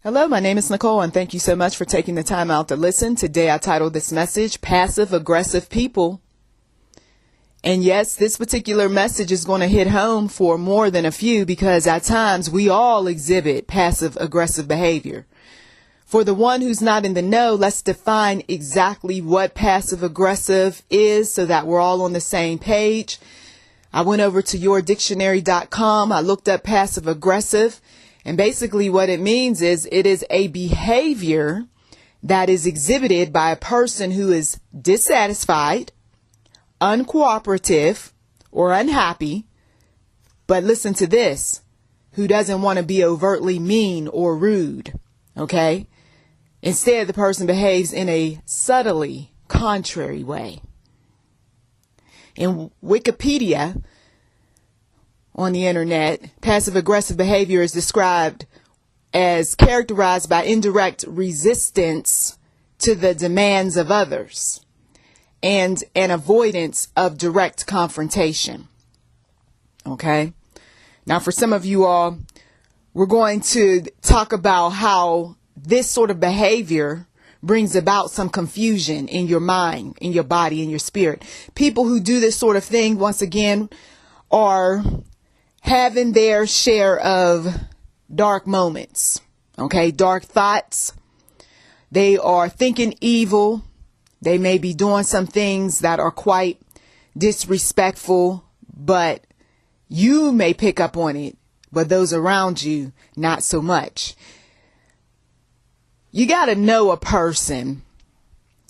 Hello, my name is Nicole, and thank you so much for taking the time out to listen. Today I titled this message, Passive Aggressive People. And yes, this particular message is going to hit home for more than a few because at times we all exhibit passive aggressive behavior. For the one who's not in the know, let's define exactly what passive aggressive is so that we're all on the same page. I went over to yourdictionary.com. I looked up passive aggressive. And basically what it means is it is a behavior that is exhibited by a person who is dissatisfied, uncooperative, or unhappy. But listen to this, who doesn't want to be overtly mean or rude. Okay? Instead, the person behaves in a subtly contrary way. In Wikipedia, on the internet, passive aggressive behavior is described as characterized by indirect resistance to the demands of others and an avoidance of direct confrontation. Okay. Now, for some of you all, we're going to talk about how this sort of behavior brings about some confusion in your mind, in your body, in your spirit. People who do this sort of thing, once again, are having their share of dark moments, okay, dark thoughts. They are thinking evil. They may be doing some things that are quite disrespectful, but you may pick up on it, but those around you, not so much. You got to know a person.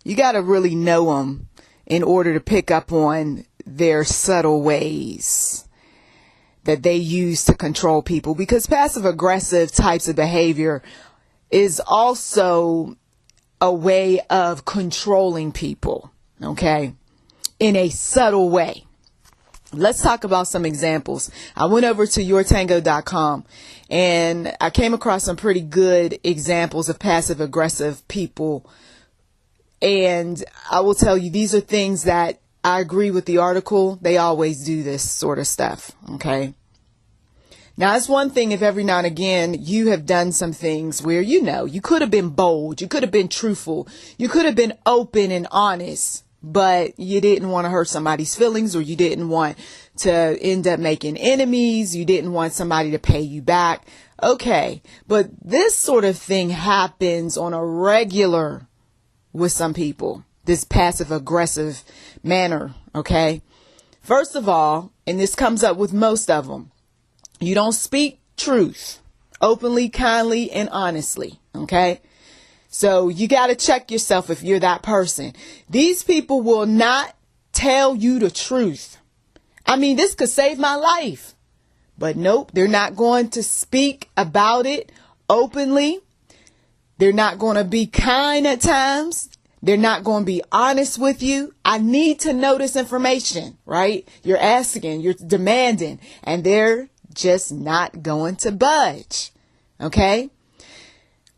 You got to really know them in order to pick up on their subtle ways that they use to control people, because passive aggressive types of behavior is also a way of controlling people, okay, in a subtle way. Let's talk about some examples. I went over to yourtango.com and I came across some pretty good examples of passive aggressive people. And I will tell you, these are things that I agree with the article. They always do this sort of stuff. Okay. Now, it's one thing if every now and again you have done some things where, you could have been bold. You could have been truthful. You could have been open and honest, but you didn't want to hurt somebody's feelings, or you didn't want to end up making enemies. You didn't want somebody to pay you back. Okay. But this sort of thing happens on a regular with some people. This passive aggressive manner. Okay. First of all, and this comes up with most of them, you don't speak truth openly, kindly, and honestly. Okay. So you got to check yourself if you're that person. These people will not tell you the truth. I mean, this could save my life, but nope, they're not going to speak about it openly. They're not going to be kind at times. They're not going to be honest with you. I need to know this information, right? You're asking, you're demanding, and they're just not going to budge. Okay.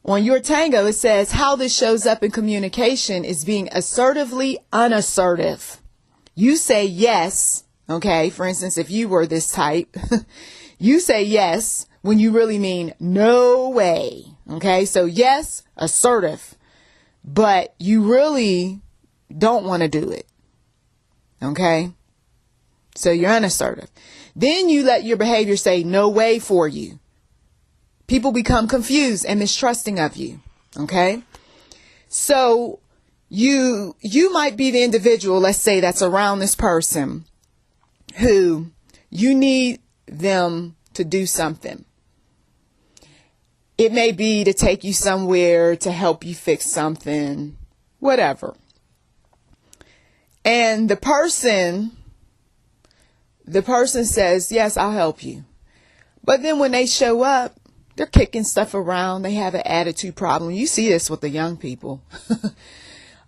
On Your Tango, it says how this shows up in communication is being assertively unassertive. You say yes. Okay. For instance, if you were this type, you say yes when you really mean no way. Okay. So yes, assertive, but you really don't want to do it. Okay. So you're unassertive. Then you let your behavior say no way for you. People become confused and mistrusting of you. Okay. So you might be the individual, let's say, that's around this person who you need them to do something. It may be to take you somewhere, to help you fix something, whatever. And the person says, yes, I'll help you. But then when they show up, they're kicking stuff around. They have an attitude problem. You see this with the young people.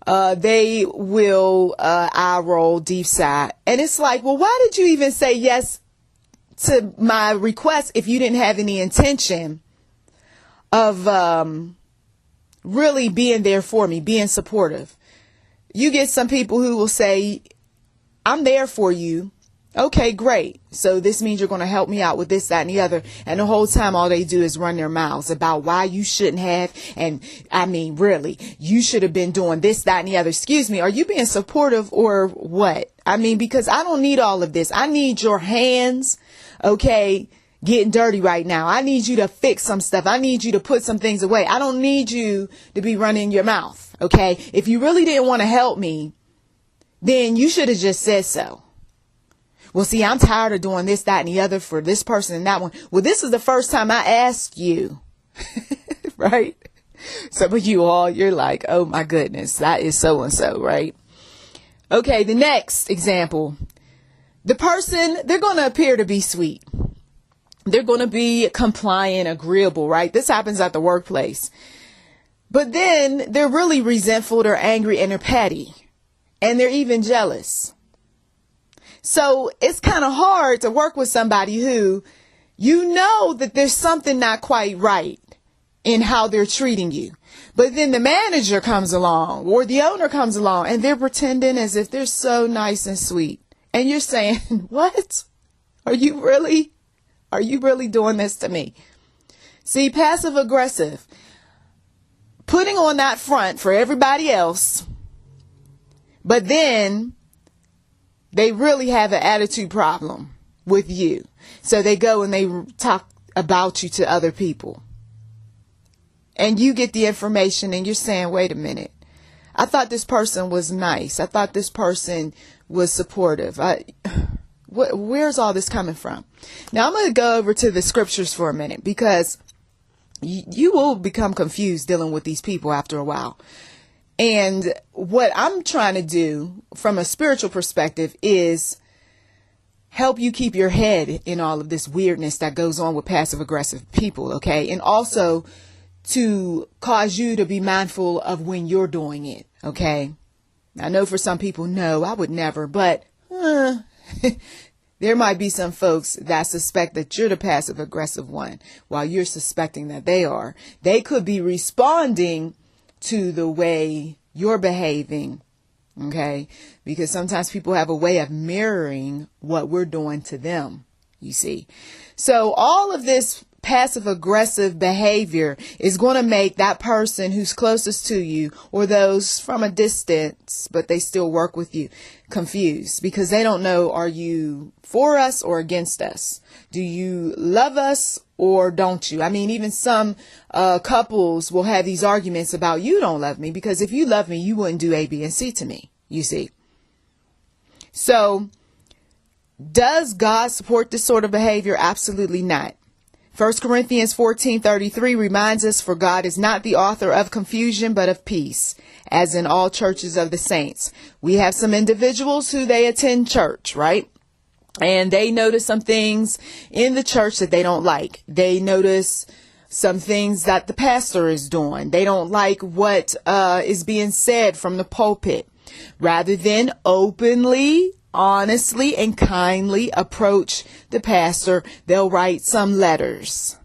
They will eye roll deep side. And it's like, well, why did you even say yes to my request if you didn't have any intention of really being there for me, being supportive? You get some people who will say, I'm there for you. Okay, great. So this means you're going to help me out with this, that, and the other. And the whole time, all they do is run their mouths about why you shouldn't have. And I mean, really, you should have been doing this, that, and the other. Excuse me. Are you being supportive or what? I mean, because I don't need all of this. I need your hands, okay, getting dirty right now. I need you to fix some stuff. I need you to put some things away. I don't need you to be running your mouth. Okay. If you really didn't want to help me, then you should have just said so. Well, see, I'm tired of doing this, that, and the other for this person and that one. Well, this is the first time I asked you, right? Some of you all, you're like, oh my goodness, that is so-and-so, right? Okay, the next example. The person, they're going to appear to be sweet. They're going to be compliant, agreeable, right? This happens at the workplace. But then they're really resentful, they're angry, and they're petty. And they're even jealous. So it's kind of hard to work with somebody who you know that there's something not quite right in how they're treating you. But then the manager comes along or the owner comes along and they're pretending as if they're so nice and sweet. And you're saying, what? Are you really doing this to me? See, passive aggressive, putting on that front for everybody else, but then they really have an attitude problem with you. So they go and they talk about you to other people. And you get the information and you're saying, wait a minute. I thought this person was nice. I thought this person was supportive. Where's all this coming from? Now I'm going to go over to the scriptures for a minute because you will become confused dealing with these people after a while. And what I'm trying to do from a spiritual perspective is help you keep your head in all of this weirdness that goes on with passive aggressive people. Okay. And also to cause you to be mindful of when you're doing it. Okay. I know for some people, no, I would never, but there might be some folks that suspect that you're the passive aggressive one while you're suspecting that they are. They could be responding to the way you're behaving, okay? Because sometimes people have a way of mirroring what we're doing to them, you see. So all of this passive aggressive behavior is going to make that person who's closest to you or those from a distance, but they still work with you, confused because they don't know, are you for us or against us? Do you love us or don't you? I mean, even some couples will have these arguments about you don't love me because if you love me, you wouldn't do A, B, and C to me, you see. So does God support this sort of behavior? Absolutely not. 1 Corinthians 14:33 reminds us, for God is not the author of confusion, but of peace, as in all churches of the saints. We have some individuals who they attend church, right? And they notice some things in the church that they don't like. They notice some things that the pastor is doing. They don't like what is being said from the pulpit. Rather than openly, honestly, and kindly approach the pastor, they'll write some letters.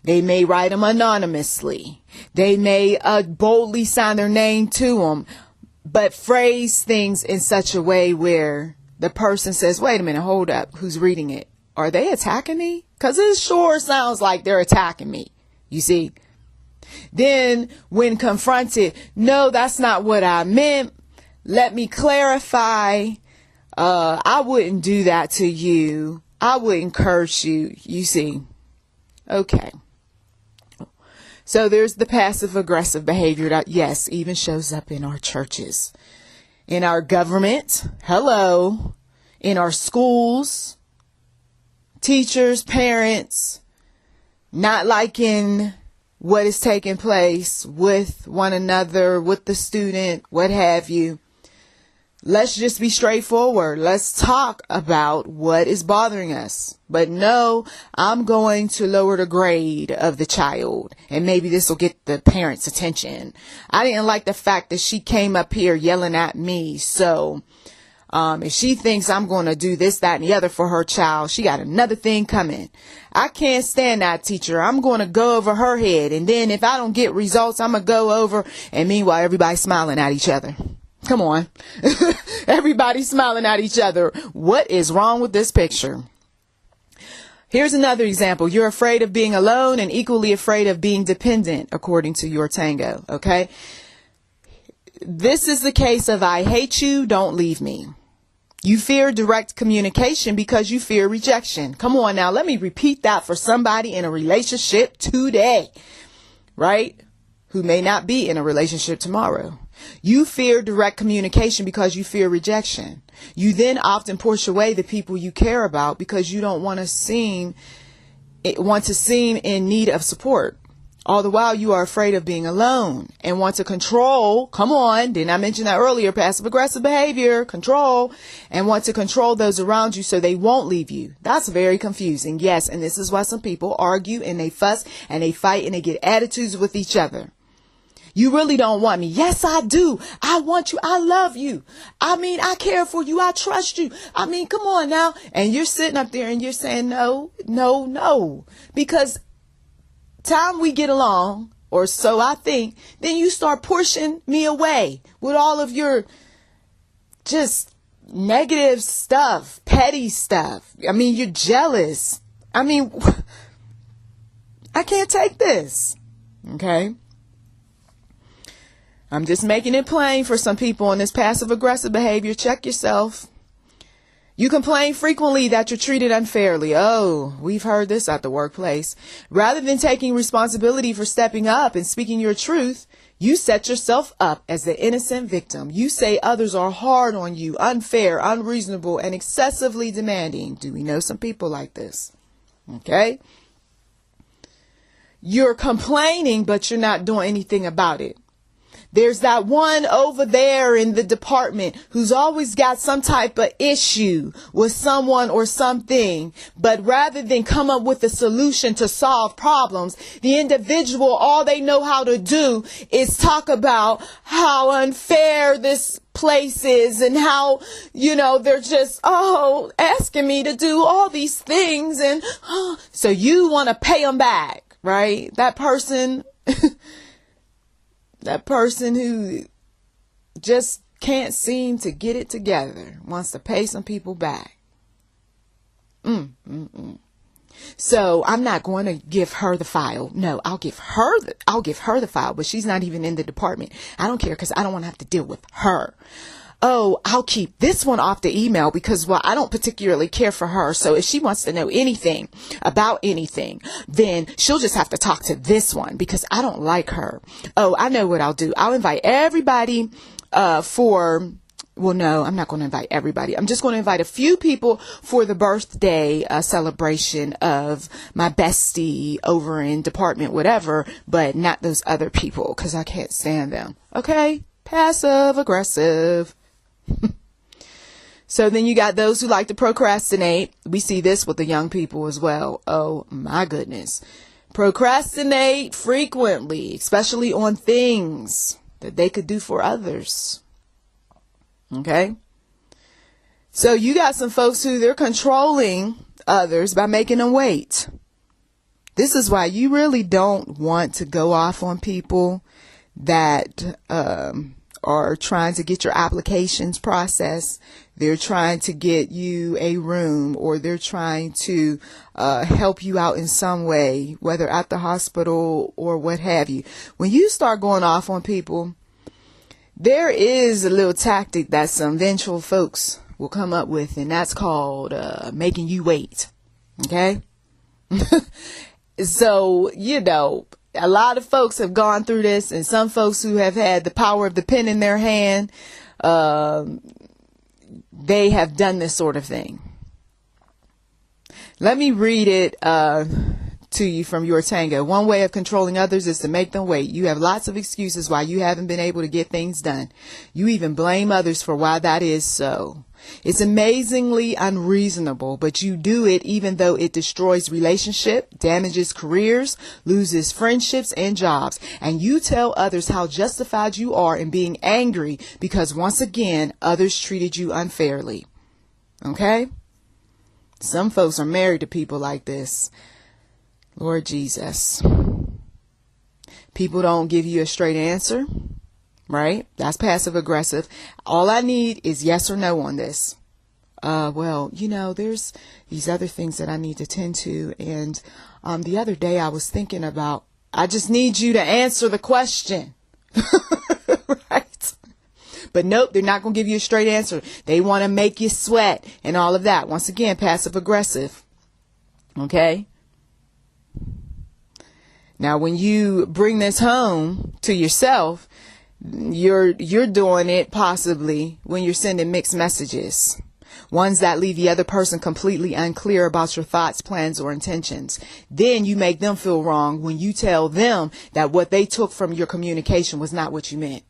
They may write them anonymously. They may boldly sign their name to them, but phrase things in such a way where the person says, wait a minute, hold up. Who's reading it? Are they attacking me? Because it sure sounds like they're attacking me. You see? Then when confronted, no, that's not what I meant. Let me clarify. I wouldn't do that to you. I wouldn't curse you. You see? Okay. So there's the passive aggressive behavior that, yes, even shows up in our churches, in our government. Hello. In our schools, teachers, parents, not liking what is taking place with one another, with the student, what have you. Let's just be straightforward. Let's talk about what is bothering us. But no, I'm going to lower the grade of the child. And maybe this will get the parents' attention. I didn't like the fact that she came up here yelling at me. So if she thinks I'm going to do this, that, and the other for her child, she got another thing coming. I can't stand that teacher. I'm going to go over her head. And then if I don't get results, I'm going to go over. And meanwhile, everybody's smiling at each other. Come on. Everybody's smiling at each other. What is wrong with this picture? Here's another example. You're afraid of being alone and equally afraid of being dependent, according to your tango. Okay. This is the case of I hate you, don't leave me. You fear direct communication because you fear rejection. Come on now. Let me repeat that for somebody in a relationship today, right? Who may not be in a relationship tomorrow. You fear direct communication because you fear rejection. You then often push away the people you care about because you don't want to seem in need of support. All the while you are afraid of being alone and want to control. Come on. Didn't I mention that earlier? Passive aggressive behavior, control, and want to control those around you so they won't leave you. That's very confusing. Yes. And this is why some people argue and they fuss and they fight and they get attitudes with each other. You really don't want me. Yes, I do. I want you. I love you. I mean, I care for you. I trust you. I mean, come on now. And you're sitting up there and you're saying no, no, no, because time we get along, or so I think, then you start pushing me away with all of your just negative stuff, petty stuff. I mean, you're jealous. I mean, I can't take this. Okay. I'm just making it plain for some people on this passive aggressive behavior. Check yourself. You complain frequently that you're treated unfairly. Oh, we've heard this at the workplace. Rather than taking responsibility for stepping up and speaking your truth, you set yourself up as the innocent victim. You say others are hard on you, unfair, unreasonable, and excessively demanding. Do we know some people like this? Okay. You're complaining, but you're not doing anything about it. There's that one over there in the department who's always got some type of issue with someone or something. But rather than come up with a solution to solve problems, the individual, all they know how to do is talk about how unfair this place is and how, they're just, asking me to do all these things. And so you want to pay them back, right? That person who just can't seem to get it together wants to pay some people back. So I'm not going to give her the file. No, I'll give her the file, but she's not even in the department. I don't care because I don't want to have to deal with her. Oh, I'll keep this one off the email because, I don't particularly care for her. So if she wants to know anything about anything, then she'll just have to talk to this one because I don't like her. Oh, I know what I'll do. I'll invite everybody no, I'm not going to invite everybody. I'm just going to invite a few people for the birthday celebration of my bestie over in department, whatever, but not those other people because I can't stand them. Okay. Passive aggressive. So then you got those who like to procrastinate. We see this with the young people as well. Oh my goodness. Procrastinate frequently, especially on things that they could do for others. Okay. So you got some folks who they're controlling others by making them wait. This is why you really don't want to go off on people that, are trying to get your applications processed. They're trying to get you a room, or they're trying to help you out in some way, whether at the hospital or what have you. When you start going off on people, there is a little tactic that some vengeful folks will come up with, and that's called making you wait. Okay? So, a lot of folks have gone through this, and some folks who have had the power of the pen in their hand, they have done this sort of thing. Let me read it to you from your tango. One way of controlling others is to make them wait. You have lots of excuses why you haven't been able to get things done. You even blame others for why that is so. It's amazingly unreasonable, but you do it even though it destroys relationship, damages careers, loses friendships and jobs. And you tell others how justified you are in being angry because once again, others treated you unfairly. Okay? Some folks are married to people like this. Lord Jesus. People don't give you a straight answer, right? That's passive aggressive. All I need is yes or no on this. Well, there's these other things that I need to tend to. And the other day I was thinking about, I just need you to answer the question. Right? But nope, they're not going to give you a straight answer. They want to make you sweat and all of that. Once again, passive aggressive. Okay? Now, when you bring this home to yourself, you're doing it possibly when you're sending mixed messages. Ones that leave the other person completely unclear about your thoughts, plans, or intentions. Then you make them feel wrong when you tell them that what they took from your communication was not what you meant.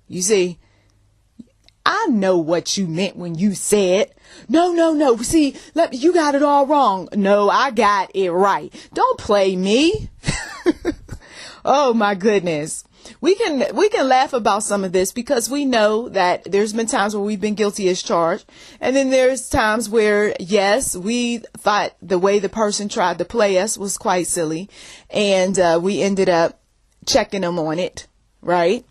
You see, I know what you meant when you said, no. See, you got it all wrong. No, I got it right. Don't play me. Oh my goodness. We can laugh about some of this because we know that there's been times where we've been guilty as charged. And then there's times where, yes, we thought the way the person tried to play us was quite silly. And we ended up checking them on it, right?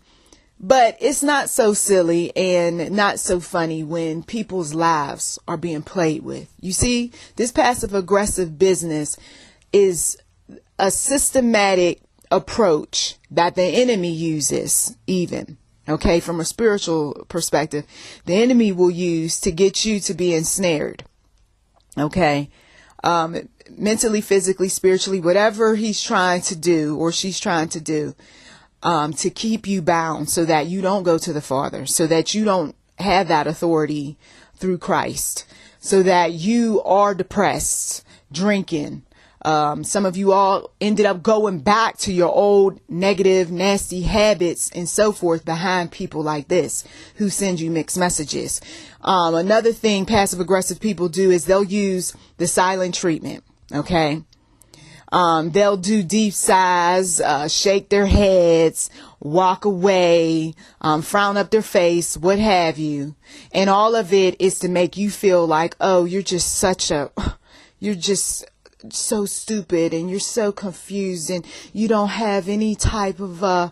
But it's not so silly and not so funny when people's lives are being played with. You see, this passive aggressive business is a systematic approach that the enemy uses even. Okay, from a spiritual perspective, the enemy will use to get you to be ensnared. Okay, mentally, physically, spiritually, whatever he's trying to do or she's trying to do. To keep you bound so that you don't go to the Father, so that you don't have that authority through Christ, so that you are depressed, drinking. Some of you all ended up going back to your old negative, nasty habits and so forth behind people like this who send you mixed messages. Another thing passive aggressive people do is they'll use the silent treatment. Okay. They'll do deep sighs, shake their heads, walk away, frown up their face, what have you. And all of it is to make you feel like, oh, you're just so stupid and you're so confused and you don't have any type of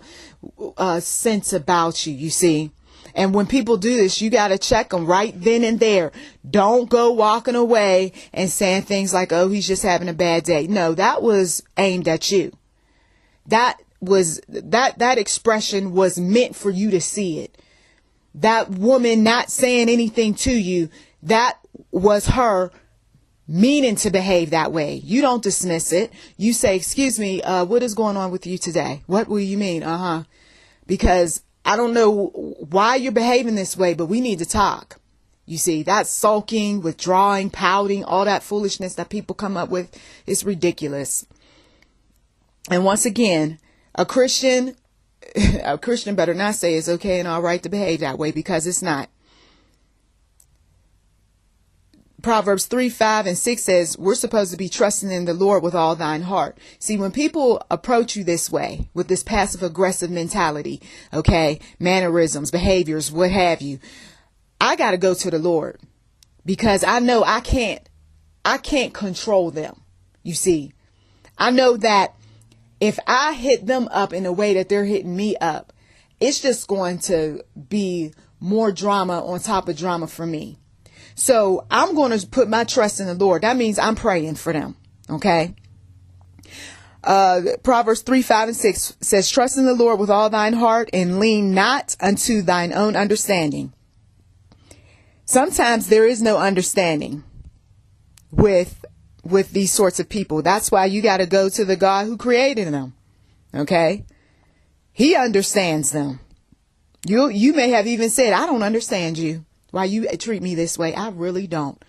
sense about you, you see. And when people do this, you got to check them right then and there. Don't go walking away and saying things like, oh, he's just having a bad day. No, that was aimed at you. That expression was meant for you to see it. That woman not saying anything to you, that was her meaning to behave that way. You don't dismiss it. You say, excuse me, what is going on with you today? What will you mean? Because I don't know why you're behaving this way, but we need to talk. You see, that's sulking, withdrawing, pouting, all that foolishness that people come up with is ridiculous. And once again, a Christian better not say it's okay and all right to behave that way, because it's not. Proverbs 3:5-6 says we're supposed to be trusting in the Lord with all thine heart. See, when people approach you this way, with this passive aggressive mentality, okay, mannerisms, behaviors, what have you, I got to go to the Lord, because I know I can't control them. You see, I know that if I hit them up in the way that they're hitting me up, it's just going to be more drama on top of drama for me. So I'm going to put my trust in the Lord. That means I'm praying for them. Okay. Proverbs 3:5-6 says, trust in the Lord with all thine heart and lean not unto thine own understanding. Sometimes there is no understanding with these sorts of people. That's why you got to go to the God who created them. Okay. He understands them. You may have even said, I don't understand you. Why you treat me this way? I really don't.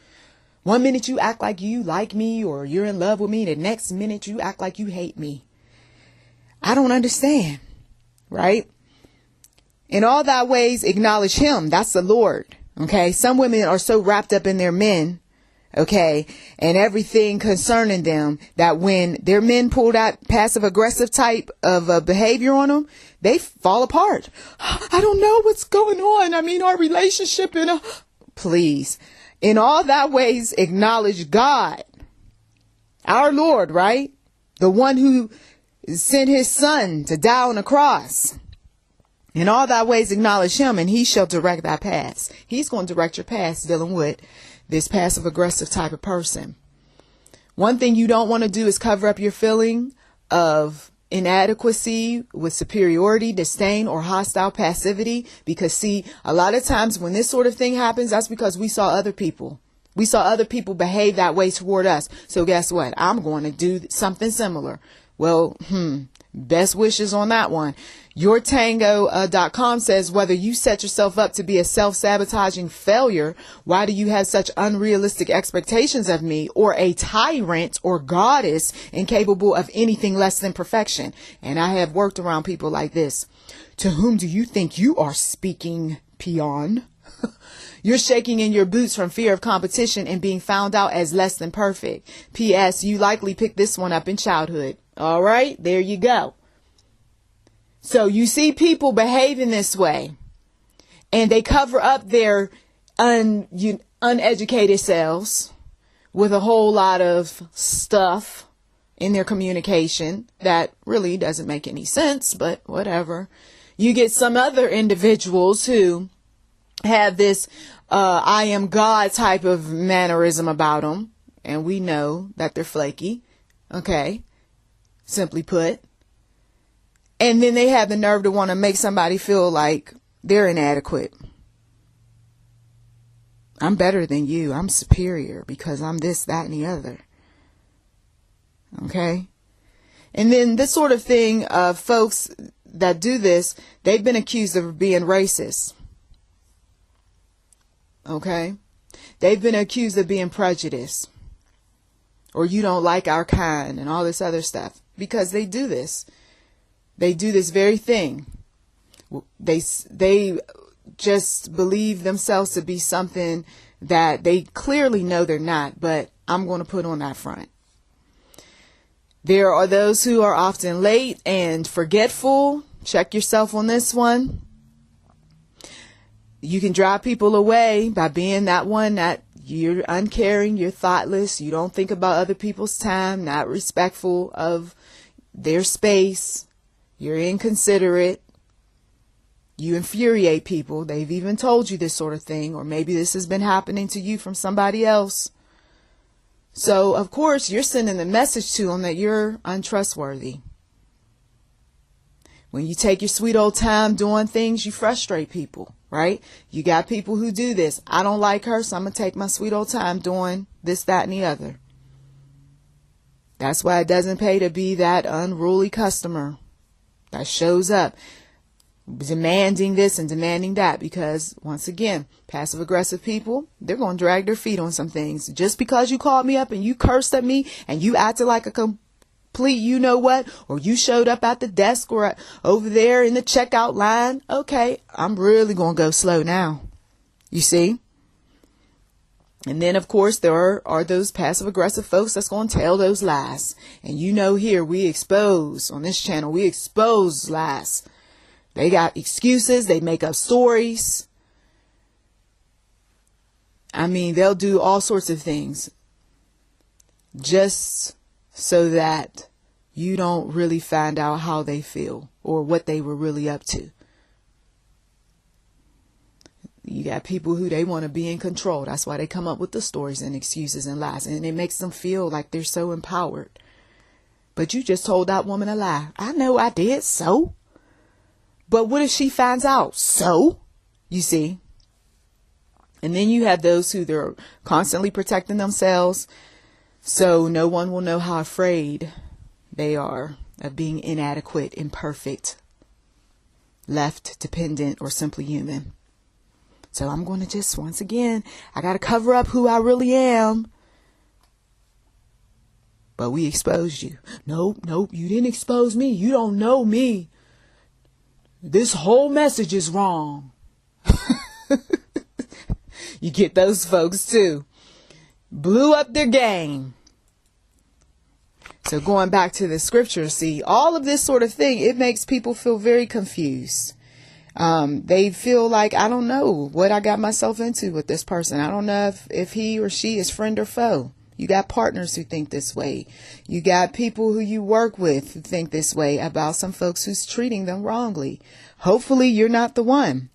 One minute you act like you like me or you're in love with me. The next minute you act like you hate me. I don't understand. Right? In all thy ways, acknowledge him. That's the Lord. Okay. Some women are so wrapped up in their men. Okay. And everything concerning them that when their men pull that passive aggressive type of behavior on them, they fall apart. I don't know what's going on. I mean, our relationship please, in all that ways, acknowledge God, our Lord, right? The one who sent his son to die on the cross. In all thy ways acknowledge him, and he shall direct thy paths. He's going to direct your paths dealing with this passive aggressive type of person. One thing you don't want to do is cover up your feeling of inadequacy with superiority, disdain, or hostile passivity. Because see, a lot of times when this sort of thing happens, that's because we saw other people. We saw other people behave that way toward us. So guess what? I'm going to do something similar. Well, best wishes on that one. YourTango.com says, whether you set yourself up to be a self-sabotaging failure, why do you have such unrealistic expectations of me, or a tyrant or goddess incapable of anything less than perfection? And I have worked around people like this. To whom do you think you are speaking, peon? You're shaking in your boots from fear of competition and being found out as less than perfect. P.S. You likely picked this one up in childhood. All right, there you go. So you see people behaving this way, and they cover up their uneducated selves with a whole lot of stuff in their communication that really doesn't make any sense, but whatever. You get some other individuals who have this I am God type of mannerism about them, and we know that they're flaky, okay, simply put. And then they have the nerve to want to make somebody feel like they're inadequate. I'm better than you. I'm superior because I'm this, that, and the other. Okay? And then this sort of thing, folks that do this, they've been accused of being racist. Okay? They've been accused of being prejudiced. Or you don't like our kind and all this other stuff. Because they do this. They do this very thing. They just believe themselves to be something that they clearly know they're not, but I'm going to put on that front. There are those who are often late and forgetful. Check yourself on this one. You can drive people away by being that one that you're uncaring, you're thoughtless, you don't think about other people's time, not respectful of their space. You're inconsiderate. You infuriate people. They've even told you this sort of thing, or maybe this has been happening to you from somebody else. So, of course, you're sending the message to them that you're untrustworthy. When you take your sweet old time doing things, you frustrate people, right? You got people who do this. I don't like her, so I'm going to take my sweet old time doing this, that, and the other. That's why it doesn't pay to be that unruly customer that shows up demanding this and demanding that, because once again, passive aggressive people, they're going to drag their feet on some things. Just because you called me up and you cursed at me and you acted like a complete you know what, or you showed up at the desk or over there in the checkout line, okay, I'm really going to go slow now. You see? And then, of course, there are those passive aggressive folks that's going to tell those lies. And you know, here we expose on this channel, we expose lies. They got excuses. They make up stories. I mean, they'll do all sorts of things just so that you don't really find out how they feel or what they were really up to. You got people who they want to be in control. That's why they come up with the stories and excuses and lies. And it makes them feel like they're so empowered. But you just told that woman a lie. I know I did. So? But what if she finds out? So? You see? And then you have those who they're constantly protecting themselves. So no one will know how afraid they are of being inadequate, imperfect, left, dependent, or simply human. So I'm going to just, once again, I got to cover up who I really am. But we exposed you. Nope, you didn't expose me. You don't know me. This whole message is wrong. You get those folks too. Blew up their game. So going back to the scripture, see, all of this sort of thing, it makes people feel very confused. They feel like, I don't know what I got myself into with this person. I don't know if he or she is friend or foe. You got partners who think this way. You got people who you work with who think this way about some folks who's treating them wrongly. Hopefully you're not the one.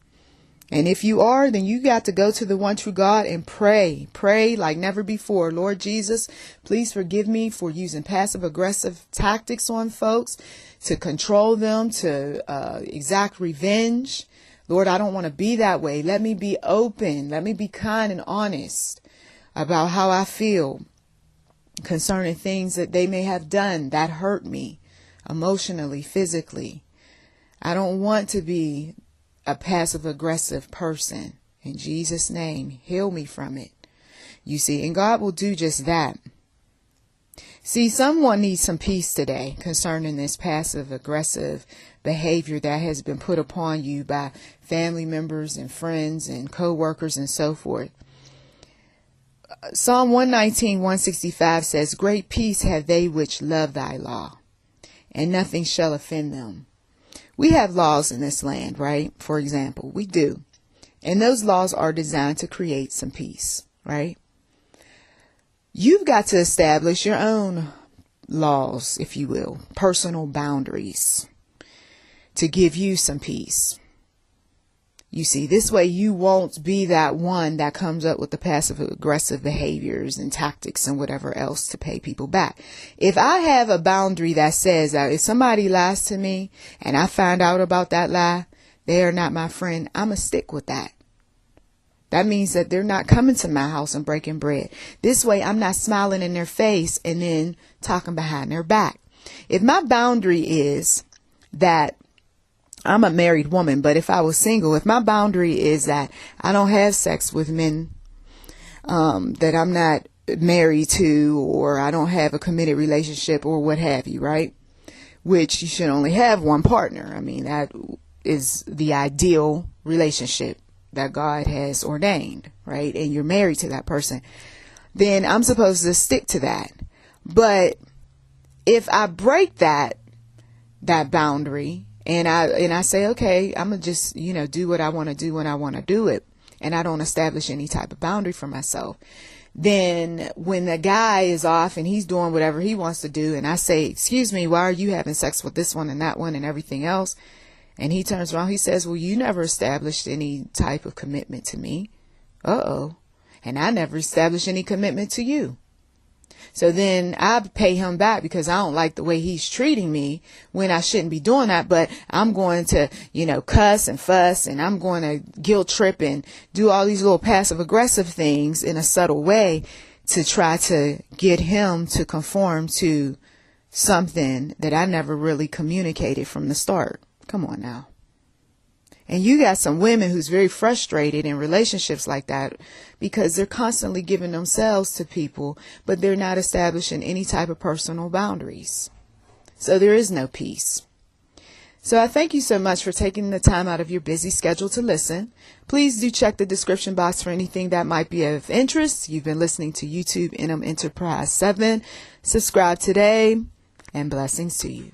And if you are, then you got to go to the one true God and pray. Pray like never before. Lord Jesus, please forgive me for using passive aggressive tactics on folks to control them, to exact revenge. Lord, I don't want to be that way. Let me be open. Let me be kind and honest about how I feel concerning things that they may have done that hurt me emotionally, physically. I don't want to be a passive aggressive person. In Jesus' name, heal me from it. You see, and God will do just that. See, someone needs some peace today concerning this passive aggressive behavior that has been put upon you by family members and friends and co-workers and so forth. Psalm 119, 165 says, great peace have they which love thy law, and nothing shall offend them. We have laws in this land, right? For example, we do. And those laws are designed to create some peace, right? You've got to establish your own laws, if you will, personal boundaries to give you some peace. You see, this way you won't be that one that comes up with the passive aggressive behaviors and tactics and whatever else to pay people back. If I have a boundary that says that if somebody lies to me and I find out about that lie, they are not my friend, I'm going to stick with that. That means that they're not coming to my house and breaking bread. This way I'm not smiling in their face and then talking behind their back. If my boundary is that I'm a married woman, but if I was single, if my boundary is that I don't have sex with men that I'm not married to, or I don't have a committed relationship or what have you, right? Which you should only have one partner. I mean, that is the ideal relationship that God has ordained, right? And you're married to that person. Then I'm supposed to stick to that. But if I break that boundary, and I say, okay, I'm going to just, do what I want to do when I want to do it, and I don't establish any type of boundary for myself, then when the guy is off and he's doing whatever he wants to do, and I say, excuse me, why are you having sex with this one and that one and everything else? And he turns around, he says, well, you never established any type of commitment to me. Uh-oh. And I never established any commitment to you. So then I pay him back because I don't like the way he's treating me when I shouldn't be doing that. But I'm going to, cuss and fuss, and I'm going to guilt trip and do all these little passive aggressive things in a subtle way to try to get him to conform to something that I never really communicated from the start. Come on now. And you got some women who's very frustrated in relationships like that because they're constantly giving themselves to people, but they're not establishing any type of personal boundaries. So there is no peace. So I thank you so much for taking the time out of your busy schedule to listen. Please do check the description box for anything that might be of interest. You've been listening to YouTube NM Enterprise 7. Subscribe today, and blessings to you.